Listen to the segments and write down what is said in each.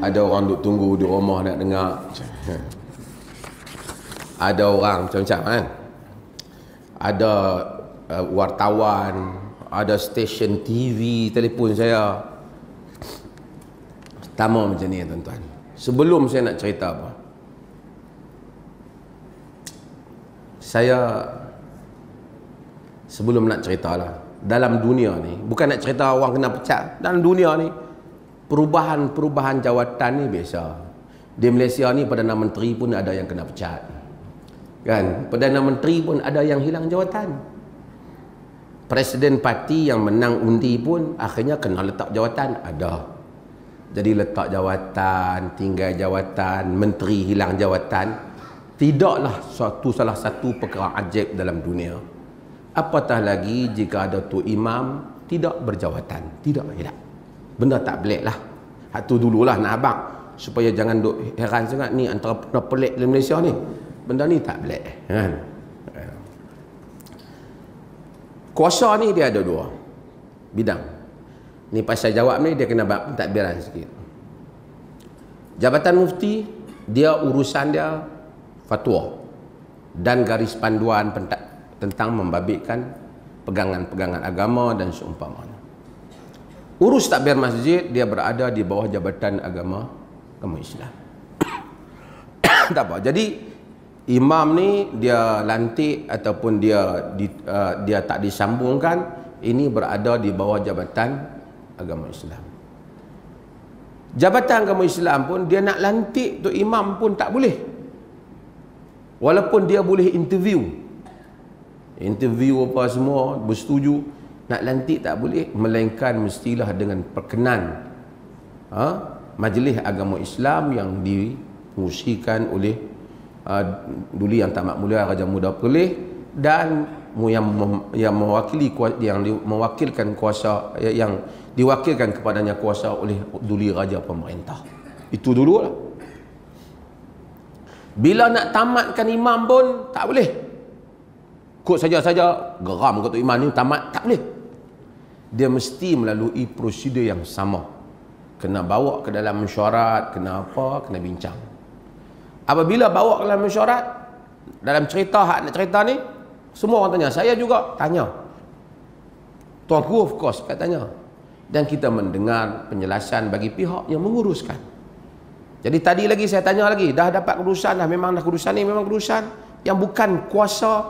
Ada orang duk tunggu di rumah nak dengar. Ada orang macam-macam kan. Ada wartawan, ada stesen TV telefon saya. Pertama macam ni tuan-tuan. Sebelum saya nak cerita apa, saya sebelum nak cerita lah, dalam dunia ni, bukan nak cerita orang kena pecat, dalam dunia ni perubahan jawatan ni biasa. Di Malaysia ni Perdana Menteri pun ada yang kena pecat kan, Perdana Menteri pun ada yang hilang jawatan, Presiden parti yang menang undi pun akhirnya kena letak jawatan, ada. Jadi letak jawatan, tinggal jawatan, menteri hilang jawatan, tidaklah salah satu perkara ajaib dalam dunia. Apatah lagi jika ada tu imam tidak berjawatan, tidak hilang. Benda tak pelik lah. Hak tu dululah nak abang, supaya jangan duk heran sangat ni antara benda pelik di Malaysia ni. Benda ni tak pelik kan. Kuasa ni dia ada dua bidang. Ni pasal jawab ni dia kena pentadbiran sikit. Jabatan Mufti dia urusan dia fatwa dan garis panduan tentang membabitkan pegangan-pegangan agama dan seumpamanya. Urus takbir masjid dia berada di bawah Jabatan Agama Islam. Tak apa. Jadi imam ni dia lantik ataupun dia tak disambungkan, ini berada di bawah Jabatan Agama Islam. Jabatan Agama Islam pun dia nak lantik tu imam pun tak boleh. Walaupun dia boleh interview apa semua bersetuju, nak lantik tak boleh, melainkan mestilah dengan perkenan Majlis Agama Islam yang dimusikan oleh Duli Yang Tamat Mulia Raja Muda Perlis dan yang mewakilkan kuasa, yang diwakilkan kepadanya kuasa oleh Duli Raja Pemerintah. Itu dulu lah. Bila nak tamatkan imam pun tak boleh. Kut saja-saja geram kata imam ni tamat, tak boleh. Dia mesti melalui prosedur yang sama. Kena bawa ke dalam mesyuarat, kena apa, kena bincang. Apabila bawa ke dalam mesyuarat, dalam cerita hak nak cerita ni, semua orang tanya, saya juga tanya. Tuanku of course katanya. Dan kita mendengar penjelasan bagi pihak yang menguruskan. Jadi tadi lagi saya tanya lagi, dah dapat keputusan dah, memang dah keputusan ni memang keputusan yang bukan kuasa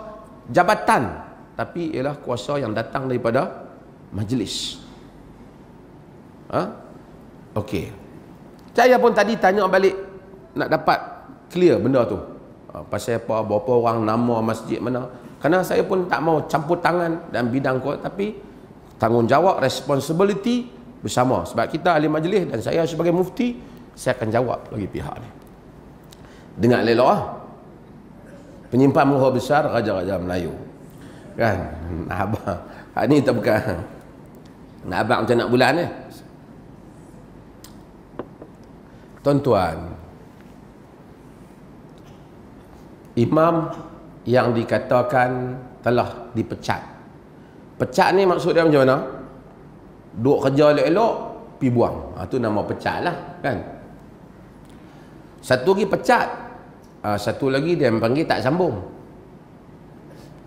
jabatan, tapi ialah kuasa yang datang daripada majlis. Okey. Saya pun tadi tanya balik nak dapat clear benda tu. Pasal apa, berapa orang, nama masjid mana. Kerana saya pun tak mau campur tangan dalam bidang kuat, tapi tanggungjawab, responsibility bersama. Sebab kita ahli majlis dan saya sebagai mufti, saya akan jawab bagi pihak ni. Dengar lelah. Penyimpan muhur besar Raja-Raja Melayu. Kan? Abang. Ni tak bukan. Nak abang macam nak bulan ni. Tuan-tuan, imam yang dikatakan telah dipecat. Pecat ni maksud dia macam mana? Duk kerja elok-elok, pi buang. Itu nama pecat lah kan. Satu lagi pecat, satu lagi dia panggil tak sambung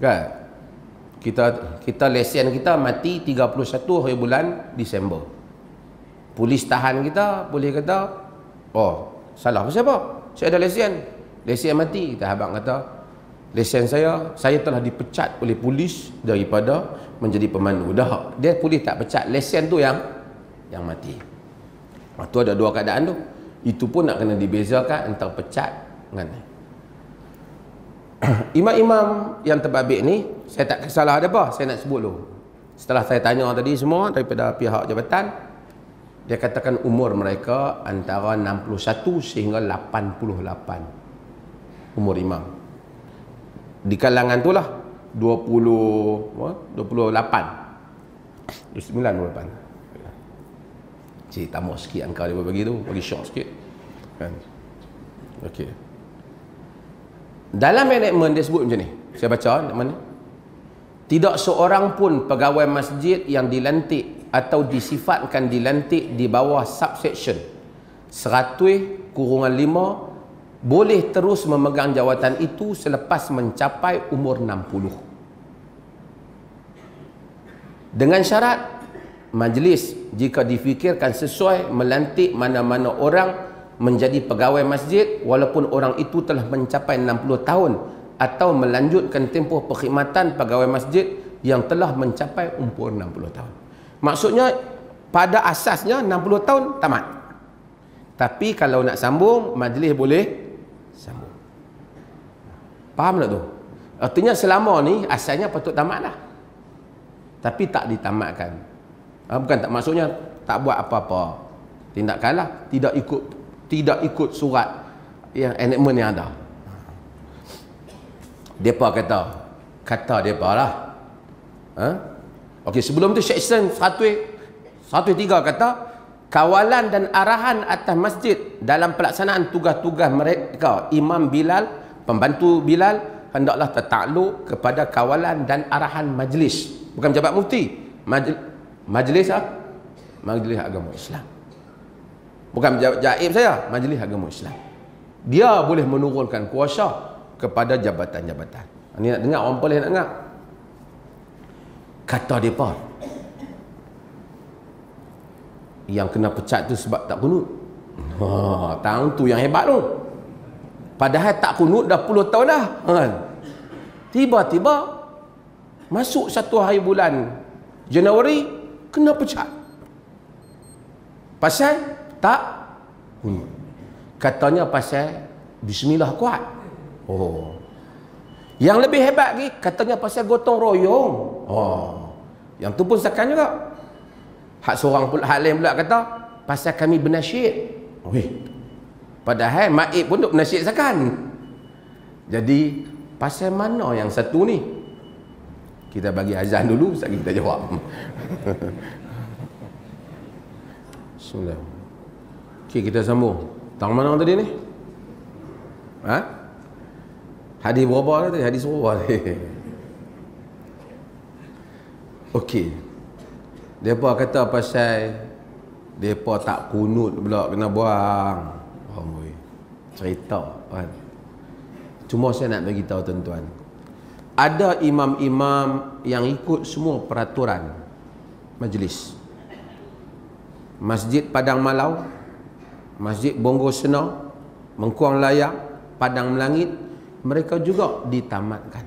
kan. Kita lesen kita mati 31 hari bulan Disember. Polis tahan kita, boleh kata, oh salah pasal apa? Saya ada lesen mati. Kita abang kata, lesen saya telah dipecat oleh polis daripada menjadi pemandu. Dah, dia polis tak pecat, lesen tu yang mati. Tu ada dua keadaan tu. Itu pun nak kena dibezakan antara pecat dengan ni. Imam-imam yang terbabit ni, saya tak salah ada apa, saya nak sebut dulu. Setelah saya tanya tadi semua daripada pihak jabatan, dia katakan umur mereka antara 61 sehingga 88 umur imam. Di kalangan tu lah 28 cik tambah sikit angka dia bagi tu, bagi short sikit kan. Okey, dalam manajemen dia sebut macam ni, saya baca mana, tidak seorang pun pegawai masjid yang dilantik atau disifatkan dilantik di bawah subsection 100-5 boleh terus memegang jawatan itu selepas mencapai umur 60. Dengan syarat majlis jika difikirkan sesuai melantik mana-mana orang menjadi pegawai masjid walaupun orang itu telah mencapai 60 tahun atau melanjutkan tempoh perkhidmatan pegawai masjid yang telah mencapai umur 60 tahun. Maksudnya pada asasnya 60 tahun tamat. Tapi kalau nak sambung, majlis boleh sambung. Faham tak tu? Artinya selama ni asalnya patut tamat dah. Tapi tak ditamatkan. Bukan tak, maksudnya tak buat apa-apa. Tindakan lah. Tidak ikut surat yang enactment yang ada. Depa kata depa lah. Okey, sebelum tu Syekh Ihsan 103 kata kawalan dan arahan atas masjid dalam pelaksanaan tugas-tugas mereka Imam Bilal, pembantu Bilal hendaklah tertakluk kepada kawalan dan arahan majlis, bukan jabat mufti. Majlis Majlis Agama Islam, bukan jaib saya, Majlis Agama Islam. Dia boleh menurunkan kuasa kepada jabatan-jabatan. Ini nak dengar, orang boleh nak dengar. Kata depa yang kena pecat tu sebab tak kunut. Tang tu yang hebat tu. Padahal tak kunut dah 10 tahun dah. Tiba-tiba masuk 1 hari bulan Januari kena pecat. Pasal tak kunut. Katanya pasal bismillah kuat. Yang lebih hebat lagi katanya pasal gotong royong. Yang tu pun sakan juga. Hak seorang pula, hak lain pula kata pasal kami bernasyid. Padahal maib pun duk bernasyid sakan. Jadi pasal mana yang satu ni? Kita bagi azan dulu, sekali kita jawab. Bismillah. Okey, kita sambung. Tang mana tadi ni? Hadis berapa tadi? Hadis berapa tadi? Okey. Depa kata pasal depa tak kunut pula kena buang. Cerita kan. Cuma saya nak bagi tahu tuan-tuan. Ada imam-imam yang ikut semua peraturan majlis. Masjid Padang Malau, Masjid Bongo Sena, Mengkuang Layak, Padang Melangit, mereka juga ditamatkan.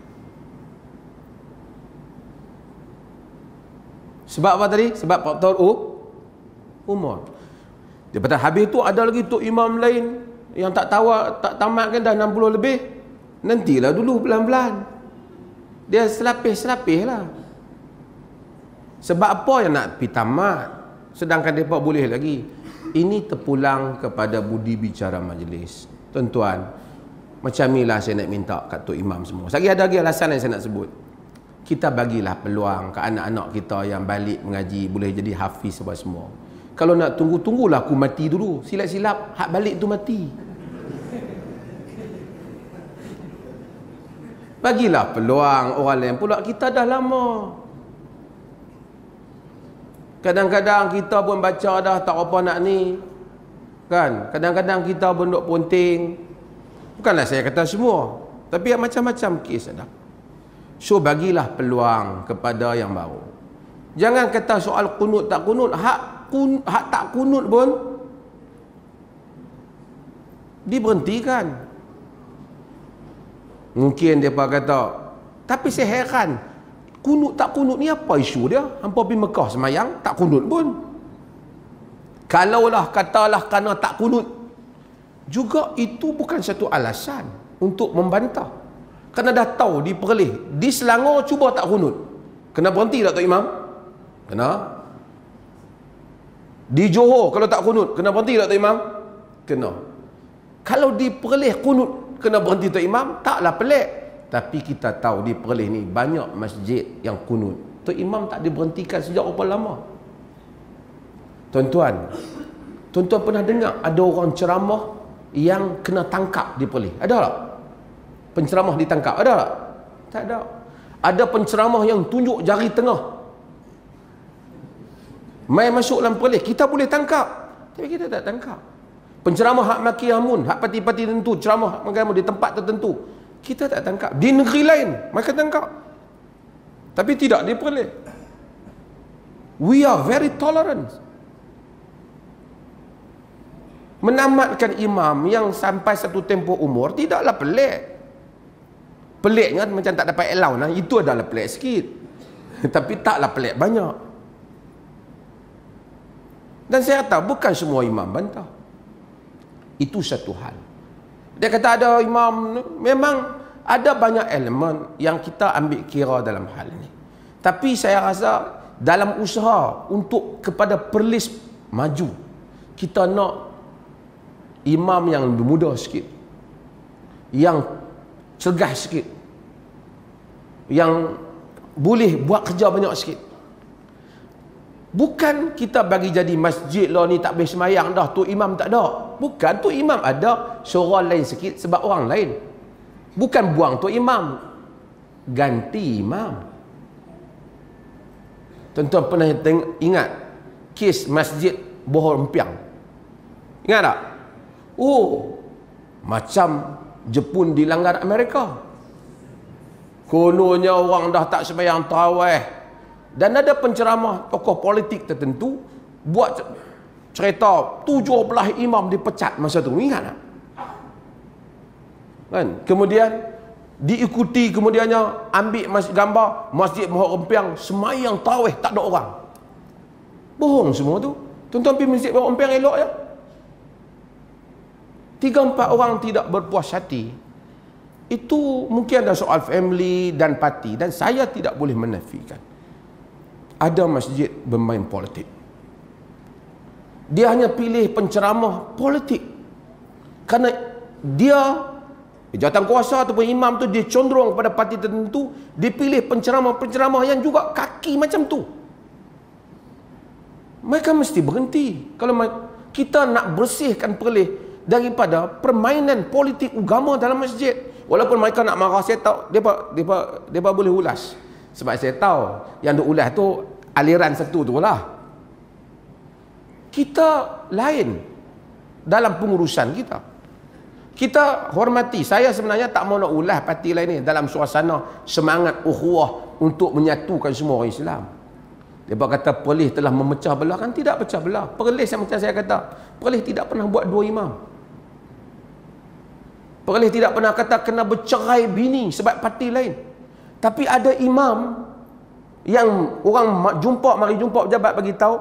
Sebab apa tadi? Sebab faktor umur. Dia kata habis tu ada lagi tu imam lain yang tak tamatkan dah 60 lebih. Nantilah dulu pelan-pelan. Dia selapis-selapis lah. Sebab apa yang nak pergi tamat? Sedangkan mereka boleh lagi. Ini terpulang kepada budi bicara majlis. Tuan-tuan, macam inilah saya nak minta kat Tok Imam semua. Lagi ada lagi alasan yang saya nak sebut. Kita bagilah peluang ke anak-anak kita yang balik mengaji, boleh jadi hafiz apa semua. Kalau nak tunggulah aku mati dulu. Silap-silap hak balik tu mati. Bagilah peluang orang lain pula. Kita dah lama. Kadang-kadang kita pun baca dah tak apa nak ni. Kan? Kadang-kadang kita pun duk ponting. Bukanlah saya kata semua, tapi macam-macam kes ada. So bagilah peluang kepada yang baru. Jangan kata soal kunut tak kunut, hak tak kunut pun diberhentikan. Mungkin dia kata, tapi saya heran, kunut tak kunut ni apa isu dia? Hampa pergi Mekah semayang tak kunut pun. Kalaulah katalah kerana tak kunut, juga itu bukan satu alasan untuk membantah. Kerana dah tahu di Perlis, di Selangor cuba tak kunut, kena berhenti tak Tok Imam? Kena. Di Johor kalau tak kunut, kena berhenti tak Tok Imam? Kena. Kalau di Perlis kunut, kena berhenti Tok Imam, taklah pelik. Tapi kita tahu di Perlis ni banyak masjid yang kunut. Tok Imam tak diberhentikan sejak berapa lama? Tuan-tuan, tuan-tuan pernah dengar ada orang ceramah yang kena tangkap di Perlis? Ada tak? Penceramah ditangkap? Ada tak? Tak ada. Ada penceramah yang tunjuk jari tengah, mai masuk dalam Perlis, kita boleh tangkap, tapi kita tak tangkap. Penceramah hak maki hamun, hak parti-parti tertentu, ceramah hak agama di tempat tertentu, kita tak tangkap. Di negeri lain mereka tangkap, tapi tidak di Perlis. We are very tolerant. Menamatkan imam yang sampai satu tempoh umur tidaklah pelik. Peliknya macam tak dapat allowance, itu adalah pelik sikit. Tapi taklah pelik banyak. Dan saya kata bukan semua imam bantah. Itu satu hal. Dia kata ada imam, memang ada banyak elemen yang kita ambil kira dalam hal ini. Tapi saya rasa dalam usaha untuk kepada Perlis maju, kita nak imam yang lebih muda sikit, yang cergas sikit, yang boleh buat kerja banyak sikit. Bukan kita bagi jadi masjid lah ni tak boleh semayang dah, tu imam tak ada. Bukan, tu imam ada, seorang lain sikit sebab orang lain. Bukan buang tu imam, ganti imam. Tuan-tuan pernah ingat kes masjid Bohol Empiang? Ingat tak? Oh, macam Jepun dilanggar Amerika. Kononnya orang dah tak sembahyang tarawih. Dan ada penceramah tokoh politik tertentu buat cerita 17 imam dipecat masa tu. Ingat tak? Kan? Kemudian diikuti, kemudiannya ambil gambar Masjid Bohol Empiang sembahyang tarawih tak ada orang. Bohong semua tu. Tuan-tuan pergi Masjid Bohol Empiang elok ya. 3-4 orang tidak berpuas hati. Itu mungkin ada soal family dan parti, dan saya tidak boleh menafikan ada masjid bermain politik. Dia hanya pilih penceramah politik kerana dia jawatan kuasa ataupun imam tu dia condong pada parti tertentu. Dia pilih penceramah-penceramah yang juga kaki macam tu. Mereka mesti berhenti. Kalau kita nak bersihkan Perlis daripada permainan politik agama dalam masjid. Walaupun mereka nak marah, saya tahu mereka boleh ulas. Sebab saya tahu yang duk ulas tu aliran satu tu lah. Kita lain dalam pengurusan kita. Kita hormati. Saya sebenarnya tak mau nak ulas parti lain ni dalam suasana semangat ukhuwah untuk menyatukan semua orang Islam. Dia kata Perlis telah memecah belah, kan tidak pecah belah. Perlis yang macam saya kata, Perlis tidak pernah buat 2 imam. Perlis tidak pernah kata kena bercerai bini sebab parti lain. Tapi ada imam yang orang mari jumpa pejabat bagi tahu,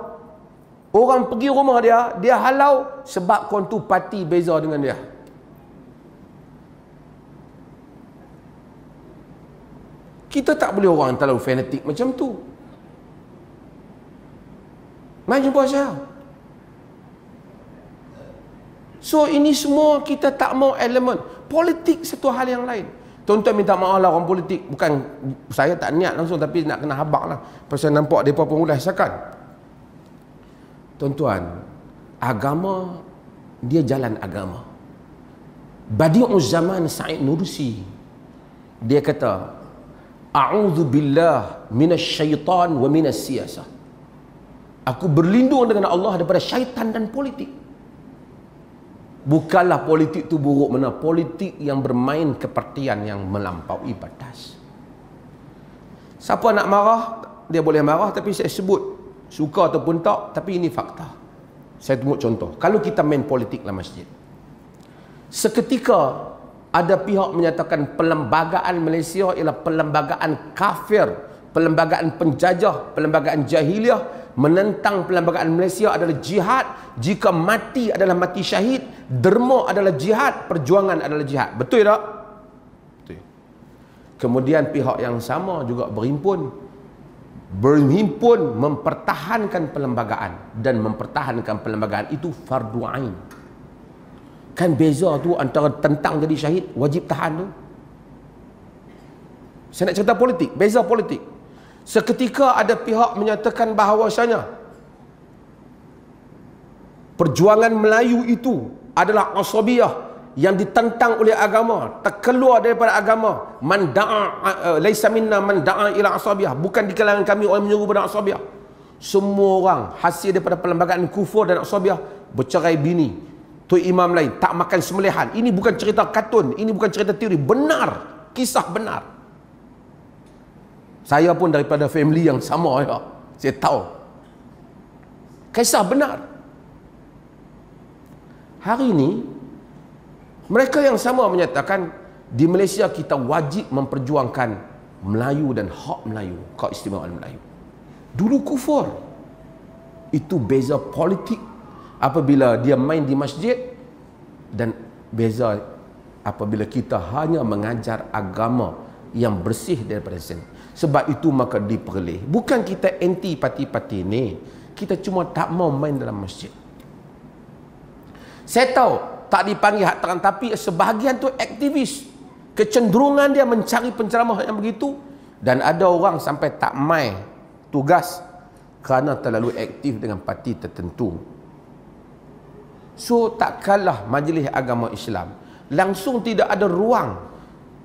orang pergi rumah dia halau sebab kau tu parti beza dengan dia. Kita tak boleh orang terlalu fanatik macam tu. Mari jumpa saya. So ini semua kita tak mau elemen politik, satu hal yang lain. Tuan-tuan minta maaf lah orang politik. Bukan, saya tak niat langsung, tapi nak kena habak lah. Pasal nampak mereka pun ulasakan. Tuan-tuan, agama, dia jalan agama. Badi'uz Zaman Sa'id Nursi, dia kata, A'udzu billah minasyaitan wa minas siyasah. Aku berlindung dengan Allah daripada syaitan dan politik. Bukanlah politik tu buruk mana, politik yang bermain kepartian yang melampaui batas. Siapa nak marah, dia boleh marah, tapi saya sebut suka ataupun tak, tapi ini fakta. Saya tunjuk contoh. Kalau kita main politik dalam masjid, seketika ada pihak menyatakan perlembagaan Malaysia ialah perlembagaan kafir, perlembagaan penjajah, perlembagaan jahiliah, menentang perlembagaan Malaysia adalah jihad, jika mati adalah mati syahid, derma adalah jihad, perjuangan adalah jihad. Betul tak? Betul. Kemudian pihak yang sama juga berhimpun mempertahankan perlembagaan, dan mempertahankan perlembagaan itu fardu ain. Kan beza tu antara tentang jadi syahid, wajib tahan tu. Saya nak cerita politik, beza politik. Seketika ada pihak menyatakan bahawasanya perjuangan Melayu itu adalah asabiyah yang ditentang oleh agama, terkeluar daripada agama. Man da'a laisa minna man da'a ila asabiyah, bukan di kalangan kami orang menyuruh pada asabiyah. Semua orang hasil daripada perlembagaan kufur dan asabiyah bercerai bini, tu imam lain tak makan sembelihan. Ini bukan cerita kartun, ini bukan cerita teori, benar, kisah benar. Saya pun daripada family yang sama ya. Saya tahu. Kisah benar. Hari ini mereka yang sama menyatakan di Malaysia kita wajib memperjuangkan Melayu dan hak Melayu, keistimewaan Melayu. Dulu kufur. Itu beza politik apabila dia main di masjid, dan beza apabila kita hanya mengajar agama yang bersih daripada sin. Sebab itu maka diperleh. Bukan kita anti parti-parti ni, kita cuma tak mau main dalam masjid. Saya tahu tak dipanggil hak terang, tapi sebahagian tu aktivis, kecenderungan dia mencari penceramah yang begitu, dan ada orang sampai tak mai tugas kerana terlalu aktif dengan parti tertentu. So tak kalah majlis agama Islam, langsung tidak ada ruang.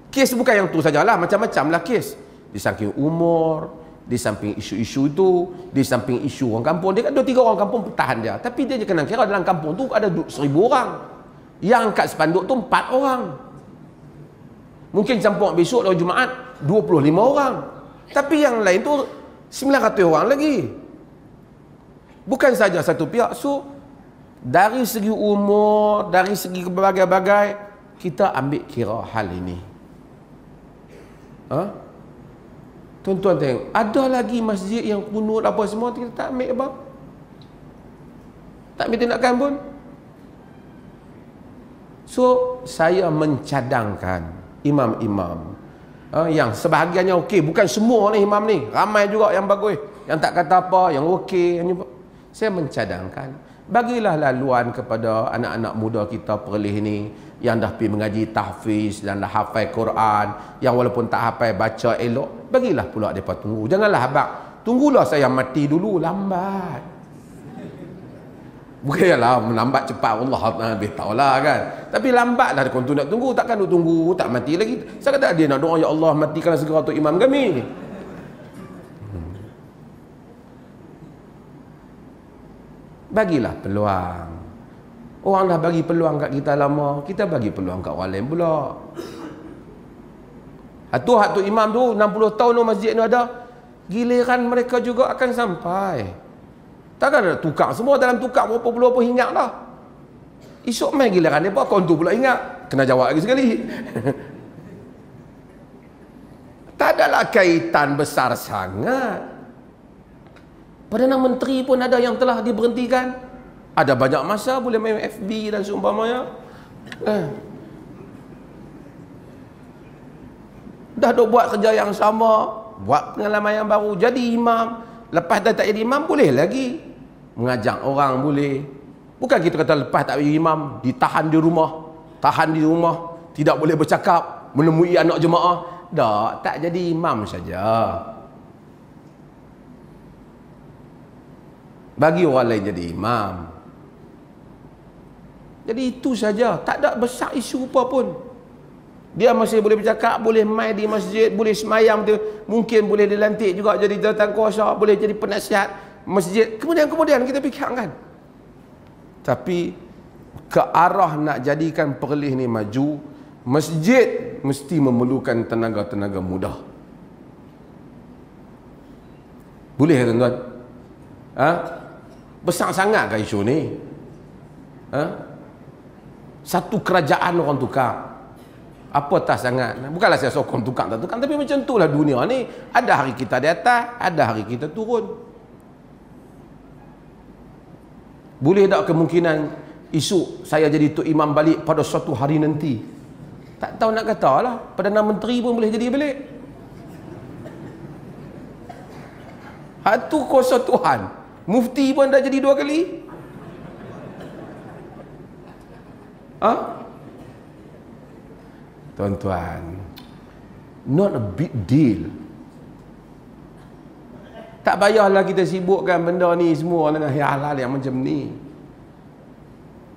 Kes bukan yang tu sajalah, macam-macam lah kes. Di samping umur, di samping isu-isu itu, di samping isu orang kampung. Dia kan 2-3 orang kampung pertahan dia, tapi dia kena kira dalam kampung tu ada 1,000 orang. Yang angkat spanduk tu 4 orang. Mungkin campur besok hari Jumaat 25 orang. Tapi yang lain tu 900 orang lagi. Bukan saja satu pihak. So dari segi umur, dari segi berbagai-bagai, kita ambil kira hal ini. Tuan-tuan tengok, ada lagi masjid yang kunut apa semua, kita tak ambil apa? Tak ambil tindakan pun. So saya mencadangkan imam-imam yang sebahagiannya okey, bukan semua ni imam ni, ramai juga yang bagus, yang tak kata apa, yang okey. Saya mencadangkan, bagilah laluan kepada anak-anak muda kita Perlis ni, yang dah pergi mengaji tahfiz dan dah hafal Quran, yang walaupun tak hafal baca elok, bagilah pula mereka tunggu. Janganlah abang, tunggulah saya mati dulu, lambat. Bukanlah melambat cepat, Allah lebih tahulah kan. Tapi lambatlah dia nak tunggu, takkan nak tunggu tak mati lagi. Saya kata dia nak doa, ya Allah matikanlah segera tu imam kami. Bagilah peluang. Orang dah bagi peluang kat kita lama, kita bagi peluang kat orang lain pula. Hatu imam tu 60 tahun tu masjid ni ada, giliran mereka juga akan sampai. Takkan ada tukar semua, dalam tukar berapa puluh apa ingat dah. Esok main giliran dia pun tu pula ingat, kena jawab lagi sekali. Tak adalah kaitan besar sangat. Perdana Menteri pun ada yang telah diberhentikan. Ada banyak masa boleh main FB dan seumpamanya. Dah duk buat kerja yang sama, buat pengalaman yang baru, jadi imam. Lepas dah tak jadi imam boleh lagi mengajak orang, boleh. Bukan kita kata lepas tak jadi imam ditahan di rumah, tidak boleh bercakap, menemui anak jemaah. Tak jadi imam saja. Bagi orang lain jadi imam. Jadi itu saja, tak ada besar isu apa pun. Dia masih boleh bercakap, boleh main di masjid, boleh semayang, mungkin boleh dilantik juga jadi jawatan kuasa, boleh jadi penasihat masjid. Kemudian kita fikirkan. Tapi ke arah nak jadikan Perlis ni maju, masjid mesti memerlukan tenaga-tenaga muda. Boleh tuan-tuan? Besar sangat ke isu ni? Satu kerajaan orang tukar. Apa tak sangat? Bukanlah saya sokong tukar tak tukar, tapi macam itulah dunia ni. Ada hari kita di atas, ada hari kita turun. Boleh tak kemungkinan isu saya jadi tok imam balik pada suatu hari nanti? Tak tahu nak kata lah. Perdana Menteri pun boleh jadi balik. Itu kuasa Tuhan. Mufti pun dah jadi 2 kali. Tuan-tuan, not a big deal. Tak payahlah kita sibukkan benda ni semua dengan hal-hal yang macam ni.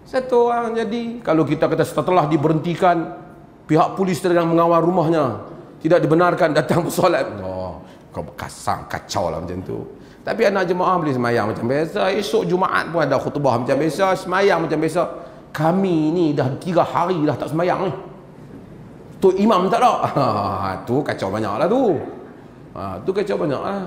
Satu orang jadi, kalau kita kata setelah diberhentikan, pihak polis sedang mengawal rumahnya, tidak dibenarkan datang bersolat. Kau kasar, kacau lah macam tu. Tapi anak jemaah boleh semayang macam biasa. Esok Jumaat pun ada khutbah macam biasa, semayang macam biasa. kami ni dah 3 hari dah tak sembahyang ni. Tok Imam tak ada. Tu kacau banyak lah tu. Tu kacau banyak lah.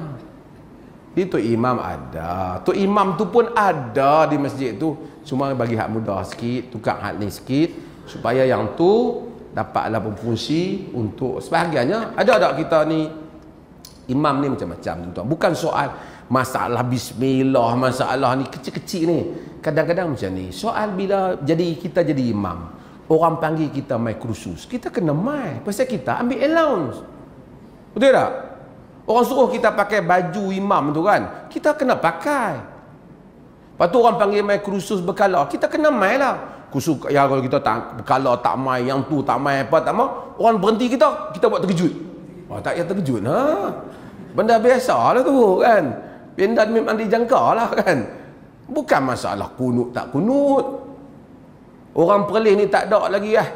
Di Tok Imam ada. Tok Imam tu pun ada di masjid tu. Cuma bagi hak mudah sikit, tukar hak ni sikit supaya yang tu dapatlah berfungsi untuk sebahagiannya. Ada tak kita ni imam ni macam-macam tuan. Bukan soal masalah bismillah, masalah ni kecil-kecil ni. Kadang-kadang macam ni. Soal bila kita jadi imam, orang panggil kita mai kursus, kita kena mai. Pasal kita ambil allowance. Betul tak? Orang suruh kita pakai baju imam tu kan, kita kena pakai. Lepas tu orang panggil mai kursus berkala, kita kena mai lah. Kursus ya, kalau kita tak berkala tak mai, yang tu tak mai apa tak mau, orang berhenti kita buat terkejut. Tak payah terkejut. Benda biasa lah tu kan. Benda memang dijangka lah kan. Bukan masalah kunut tak kunut. Orang perlis ni tak ada lagi lah.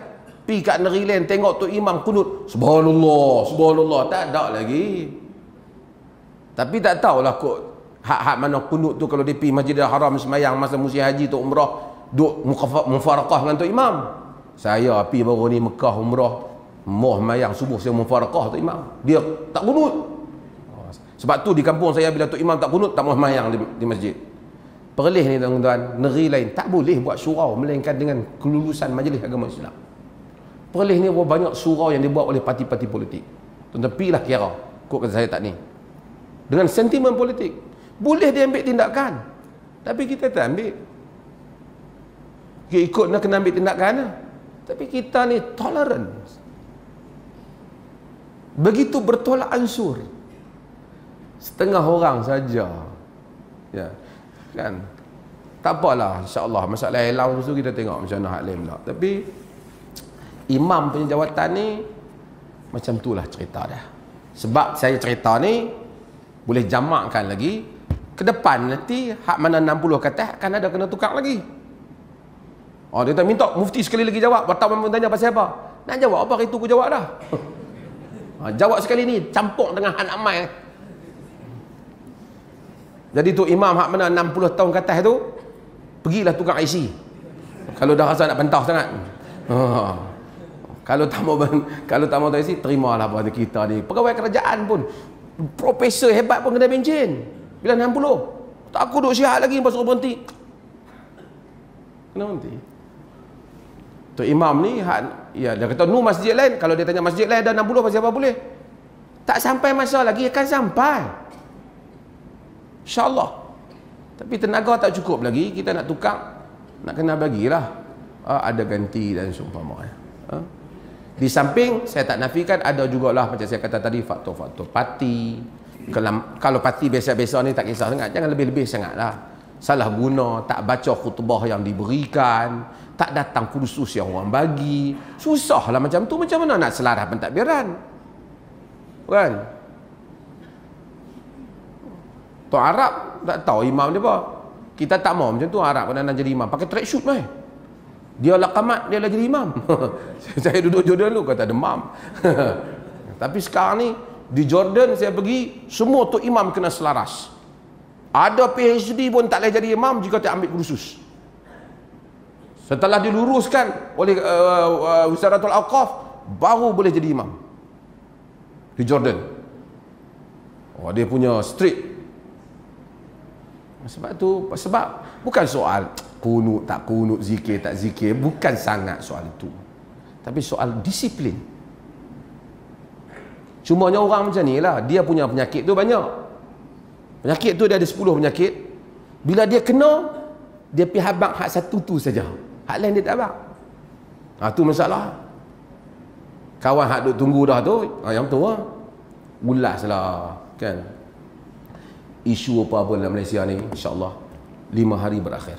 Pi kat negeri lain tengok tu imam kunut, subhanallah, subhanallah, tak ada lagi. Tapi tak tahulah kot hak-hak mana kunut tu kalau dia pi Masjidil Haram sembahyang masa musim haji tu umrah, duk mufarakah dengan tu imam. Saya pi baru ni Mekah umrah, moh mayang subuh saya mufarakah tu imam. Dia tak kunut. Sebab tu di kampung saya bila tu imam tak kunut, tak moh mayang di masjid. Perlis ni tuan-tuan, negeri lain tak boleh buat surau melainkan dengan kelulusan Majlis Agama Islam. Perlis ni banyak surau yang dibuat oleh parti-parti politik. Tuan-tuan pilah kira, kok kata saya tak ni. Dengan sentimen politik. Boleh dia ambil tindakan. Tapi kita tak ambil. Kita ikut nak kena ambil tindakan lah. Tapi kita ni tolerance. Begitu bertolak ansur. Setengah orang saja. Ya. Kan? Tak apalah, insya-Allah masalah allowance tu kita tengok macam mana hak lain pula. Tapi imam punya jawatan ni macam itulah cerita dah. Sebab saya cerita ni boleh jamakkan lagi ke depan nanti hak mana 60 kata akan ada kena tukar lagi. Dia tak minta mufti sekali lagi jawab. Batal memang tanya pasal apa? Nak jawab apa hari tu aku jawab dah. Jawab sekali ni campur dengan hak nak mai. Jadi tu imam hak mana 60 tahun ke atas tu pergilah tukar IC. Kalau dah rasa nak bantah sangat. Kalau tak mau IC, terimalah pada kita ni. Pegawai kerajaan pun, profesor hebat pun kena bencin. Bila 60. Tak aku duk sihat lagi lepas suruh berhenti. Kena berhenti. Tu imam ni ya dia kata nu masjid lain, kalau dia tanya masjid lain ada 60 pasal apa boleh? Tak sampai masa lagi akan sampai. InsyaAllah. Tapi tenaga tak cukup lagi, kita nak tukar, nak kena bagilah ada ganti dan seumpama. Di samping saya tak nafikan ada jugalah macam saya kata tadi faktor-faktor parti. Kalau parti biasa-biasa ni tak kisah sangat, jangan lebih-lebih sangatlah. Salah guna, tak baca khutbah yang diberikan, tak datang kursus yang orang bagi. Susahlah macam tu, macam mana nak selaras pentadbiran? Kan? Tuan Arab tak tahu imam dia apa. Kita tak mau macam tu, Arab nak jadi imam pakai track suit mai. Dia lah qamat, dia lah jadi imam. Saya duduk Jordan dulu kata demam. Tapi sekarang ni di Jordan saya pergi, semua tu imam kena selaras. Ada PhD pun tak boleh jadi imam jika tak ambil kursus. Setelah diluruskan oleh Wizaratul Awqaf, baru boleh jadi imam di Jordan. Dia punya strict. Sebab bukan soal kunut tak kunut, zikir tak zikir, bukan sangat soal itu. Tapi soal disiplin. Cumanya orang macam ni lah, dia punya penyakit tu banyak. Penyakit tu dia ada 10 penyakit. Bila dia kena, dia pergi habaq hak satu tu saja. Hak lain dia tak habaq. Tu masalah. Kawan hak duk tunggu dah tu, yang tu lah. Ulas lah, kan. Isu apa-apa dalam Malaysia ni, insya-Allah 5 hari berakhir.